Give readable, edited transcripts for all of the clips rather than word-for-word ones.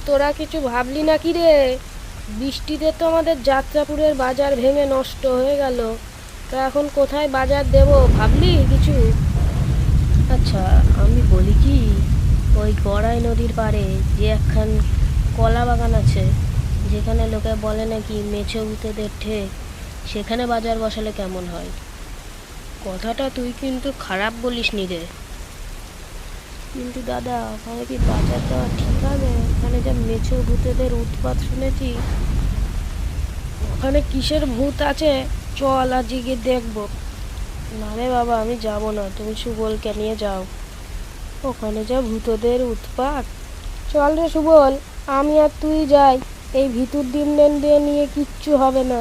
তোরা কিছু ভাবলি না কি রে? বৃষ্টিতে তো আমাদের যাত্রাপুরের বাজার ভেঙে নষ্ট হয়ে গেল। তা এখন কোথায় বাজার দেব ভাবলি কিছু? আচ্ছা, আমি বলি কি, ওই গড়াই নদীর পাড়ে যে একখান কলা বাগান আছে, যেখানে লোকে বলে নাকি মেছো ভূতেদের ঠেক, সেখানে বাজার বসালে কেমন হয়? কথাটা তুই কিন্তু খারাপ বলিস নি রে। কিন্তু দাদা, ওখানে কি বাজার দেওয়া ঠিক হবে? ওখানে যা মেছো ভূতেদের উৎপাত শুনেছি। ওখানে কিসের ভূত আছে? চল আজ গিয়ে দেখবো। না রে বাবা, আমি যাব না, তুমি সুবলকে নিয়ে যাও। ওখানে যা ভূতদের উৎপাত। চল রে সুবল, আমি আর তুই যাই। এই ভিতর দিন দিয়ে নিয়ে কিচ্ছু হবে না।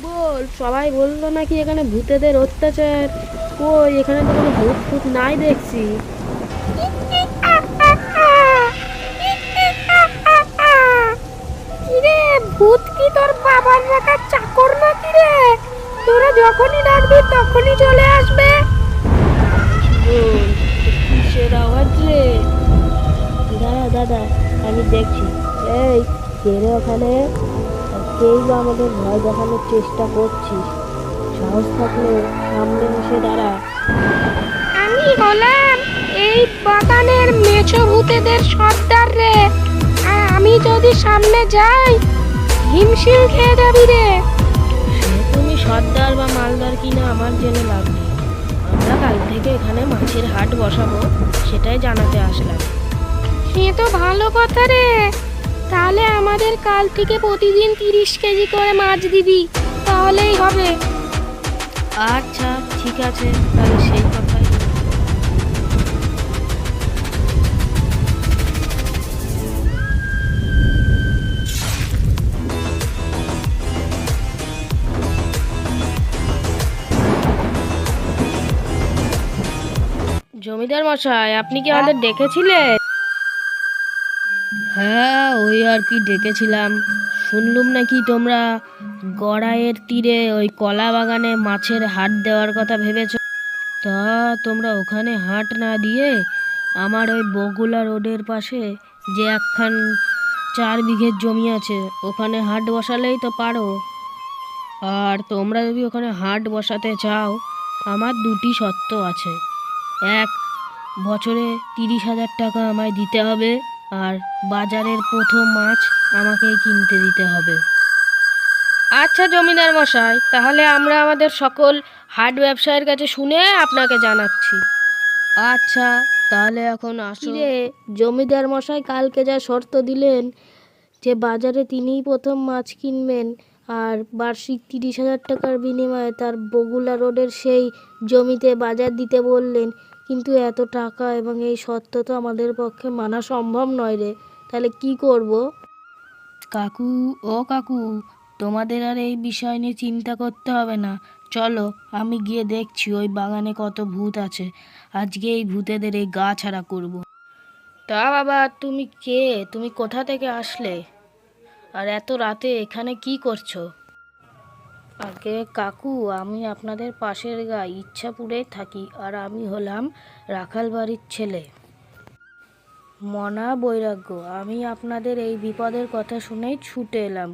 বল, সবাই বললো নাকি এখানে ভূতেদের অত্যাচার। কই, এখানে তো কোনো ভূত ফুত নাই দেখছি। কিরে, ভূত কি তোর বাবার রাখা চাকর নাকি রে? তোরা যখনই ডাকবি তখনই চলে আসবে। কিসের আওয়াজ রে? দাদা দাদা, আমি দেখছি। এই, কে রে ওখানে? আর কেই বা আমাদের ভয় দেখানোর চেষ্টা করছিস? সাহস থাকলে সামনে এসে দাঁড়া। আমি হলাম এই বাগানের মেছো ভূতেদের সর্দার রে। আর আমি যদি সামনে যাই, হিমশিম খেয়ে যাবি রে। সে তুমি সর্দার বা মালদার কিনা আমার জেনে লাভ নেই। আমরা কাল থেকে এখানে মাছের হাট বসাবো, সেটাই জানাতে আসলাম। সে তো ভালো কথা রে। তাহলে আমাদের কাল থেকে প্রতিদিন 30 কেজি করে মাছ দিবি, তাহলেই হবে। আচ্ছা ঠিক আছে, তাহলে সেই কথাই। জমিদার মশাই, আপনি কি আমাদের ডেকেছিলেন? হ্যাঁ, ওই আর কি ডেকেছিলাম। শুনলুম নাকি তোমরা গড়াইয়ের তীরে ওই কলা বাগানে মাছের হাট দেওয়ার কথা ভেবেছ। তা তোমরা ওখানে হাট না দিয়ে আমার ওই বগুলা রোডের পাশে যে একখান 4 বিঘের জমি আছে, ওখানে হাট বসালেই তো পারো। আর তোমরা যদি ওখানে হাট বসাতে চাও, আমার 2টি শর্ত আছে। এক, বছরে 30,000 টাকা আমায় দিতে হবে। আর বাজারের প্রথম মাছ আমাকেই কিনতে দিতে হবে। আচ্ছা জমিদার মশাই, তাহলে আমরা আমাদের সকল হাট ব্যবসায়ীর কাছে শুনে আপনাকে জানাচ্ছি। আচ্ছা, তাহলে এখন আসো। রে জমিদার মশাই কালকে যা শর্ত দিলেন, যে বাজারে তিনিই প্রথম মাছ কিনবেন আর বার্ষিক 30,000 টাকার বিনিময়ে তার বগুলা রোডের সেই জমিতে বাজার দিতে বললেন, কিন্তু এত টাকা এবং এই শর্ত তো আমাদের পক্ষে মানা সম্ভব নয় রে। তাহলে কি করব? কাকু, ও কাকু, তোমাদের আর এই বিষয় নিয়ে চিন্তা করতে হবে না। চলো, আমি গিয়ে দেখছি ওই বাগানে কত ভূত আছে। আজকে এই ভূতেদের এই গা ছাড়া করব। তা বাবা, তুমি কে? তুমি কোথা থেকে আসলে? আর এত রাতে এখানে কি করছো? আগে কাকু, আমি আপনাদের পাশের ইচ্ছাপুরে থাকি। আর আমি হলাম রাখাল বাড়ির ছেলে মনা বৈরাগ্য। আমি আপনাদের এই বিপদের কথা শুনেই ছুটে এলাম।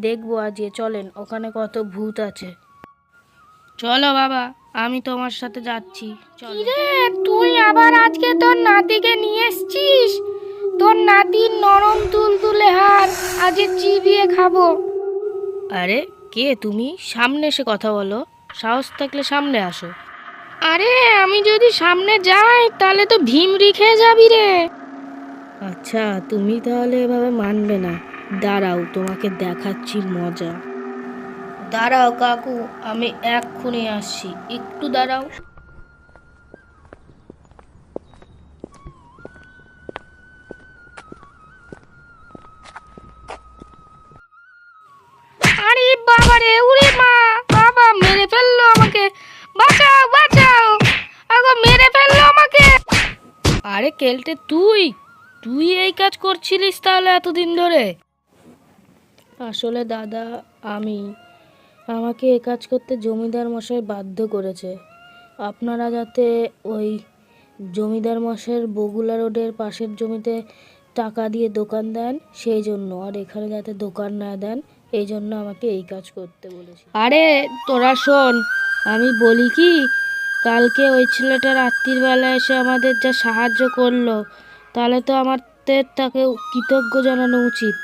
দেখবো আজকে, চলেন ওখানে কত ভূত আছে। চলো বাবা, আমি তোমার সাথে যাচ্ছি। রে, তুই আবার আজকে তোর নাতিকে নিয়ে এসছিস? তোর নাতির নরম তুলতুলে হাড় আজকে চিবিয়ে খাবো। আরে কে তুমি? সামনে এসে কথা বলো। সাহস থাকলে সামনে আসো। আরে, আমি যদি সামনে যাই তাহলে তো ভিমরি খেয়ে যাবি রে। আচ্ছা, তুমি তাহলে এভাবে মানবে না। দাঁড়াও, তোমাকে দেখাচ্ছি মজা। দাঁড়াও কাকু, আমি এক্ষুনি আসছি, একটু দাঁড়াও। আরে বাবা রে, উরে মা, বাবা মেরে ফেললো আমাকে। বাঁচাও বাঁচাও, আগো মেরে ফেললো আমাকে। আরে কেলটে, তুই তুই এই কাজ করছিলিস তাহলে এতদিন ধরে? আসলে দাদা, আমাকে এ কাজ করতে জমিদার মশাই বাধ্য করেছে। আপনারা যাতে ওই জমিদার মশাইয়ের বগুলা রোডের পাশের জমিতে টাকা দিয়ে দোকান দেন সেই জন্য, আর এখানে যাতে দোকান না দেন এই জন্য আমাকে এই কাজ করতে বলেছে। আরে তোরা শোন, আমি বলি কি, কালকে ওই ছেলেটা রাত্রিবেলা এসে আমাদের যা সাহায্য করলো, তাহলে তো আমাদের তাকে কৃতজ্ঞ জানানো উচিত।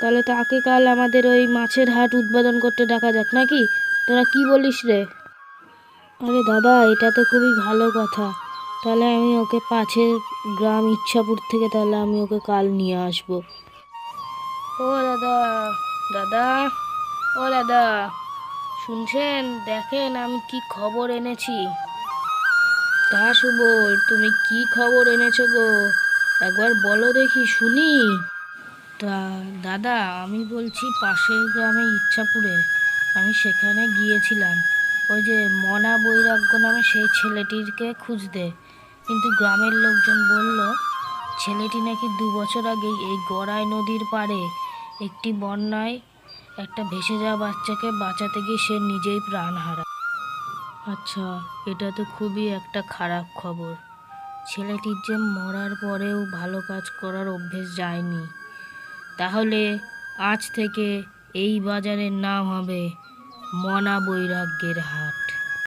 তাহলে তাকে কাল আমাদের ওই মাছের হাট উদ্বোধন করতে ডাকা যাক নাকি? তোরা কি বলিস রে? আরে দাদা, এটা তো খুবই ভালো কথা। তাহলে আমি ওকে পাশের গ্রাম ইচ্ছাপুর থেকে তাহলে আমি ওকে কাল নিয়ে আসবো। ও দাদা, দাদা, ও দাদা, শুনছেন? দেখেন আমি কি খবর এনেছি। তা সুবল, তুমি কি খবর এনেছো গো? একবার বলো দেখি শুনি। তা দাদা, আমি বলছি পাশের গ্রামে ইচ্ছাপুরে আমি সেখানে গিয়েছিলাম ওই যে মনা বৈরাগ্য নামে সেই ছেলেটিকে খুঁজতে, কিন্তু গ্রামের লোকজন বলল ছেলেটি নাকি 2 বছর আগেই এই গড়াই নদীর পাড়ে একটি বন্যায় একটা ভেসে যাওয়া বাচ্চাকে বাঁচাতে গিয়ে সে নিজেই প্রাণ হারায়। আচ্ছা, এটা তো খুবই একটা খারাপ খবর। ছেলেটির যে মরার পরেও ভালো কাজ করার অভ্যেস যায়নি। তাহলে আজ থেকে এই বাজারের নাম হবে মনা বৈরাগ্যের হাট।